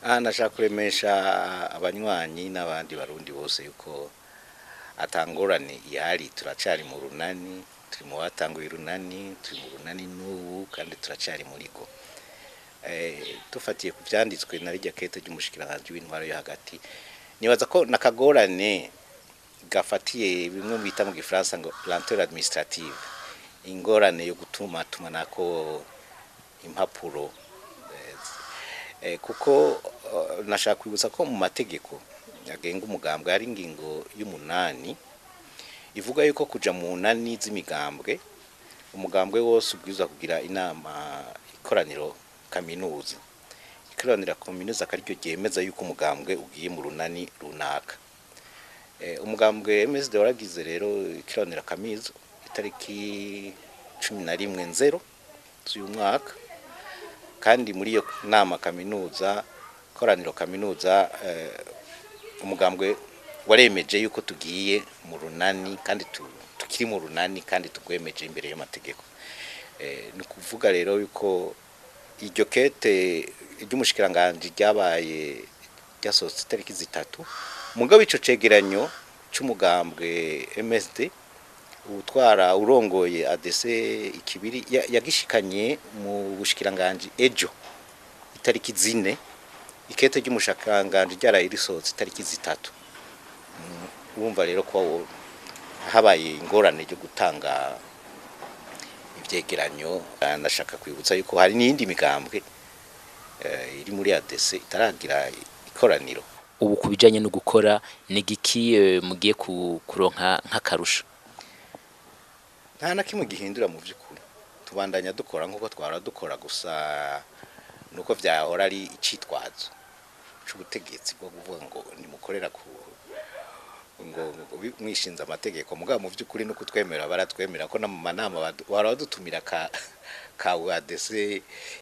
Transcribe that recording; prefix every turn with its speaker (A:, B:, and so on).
A: nashaka kuremesha abanywanyi n'abandi barundi bose yuko atangorane ihari, turacari mu runani, turi mu batanguye runani, turi mu runani n'ubu kandi turacari muri go. Tufatiye ku vyanditswe na rijya kete ry'umushikiranganje w'intwaro yo hagati, nibaza ko nakagorane gafatiye bimwe bita mu gifaransa ngo lenteur administrative, ingorane yo gutuma tumanako impapuro, kuko nashaka kwibutsa ko mu mategeko agenga umugambwe ari ingingo y'umunani ivuga yuko kuja mu nani z'imigambwe umugambwe wose ubwirizwa kugira inama ikoraniro kaminuza. Ikoranira kaminuza kariryo ryemeza yuko umugambwe ugiye mu runani runaka. Umugambwe MSD waragize rero ikoranira kaminuza itariki 11/0 z'uyu mwaka, kandi muri iyo nama kaminuza koraniro kaminuza umugambwe waremeje yuko tugiye mu runani kandi tukiri mu runani kandi tugwemeje imbere y'amategeko. Ni kuvuga rero yuko iryo kete ry'umushikiranganje ryabaye ryasohotse itariki 3 mugabo ico cegeranyo c'umugambwe MSD utwara urongoye ADC Ikibiri yagishikanye mu bushikiranganje ejo itariki 4, ikete ry'umushikiranganje ryarayirisohotse itariki 3. Urumva rero ko habaye ingorane ryo gutanga ivyegeranyo. Ndashaka kwibutsa yuko hari n'indi migambwe iri muri ADC itaragira ikoraniro.
B: Ubu kubijanye no gukora nigiki mugiye kuronka nk'akarusho?
A: Nta na kimwe gihindura mu by'ukuri, tubandanya dukora nkuko twara dukora, gusa nuko vyahora ari icitwazo c'ubutegetsi bwo kuvuga ngo nimukorera ku ngo mwishinza amategeko. Mugabo mu by'ukuri nuko twemera baratwemera ko na mu manama waradutumira ka ADC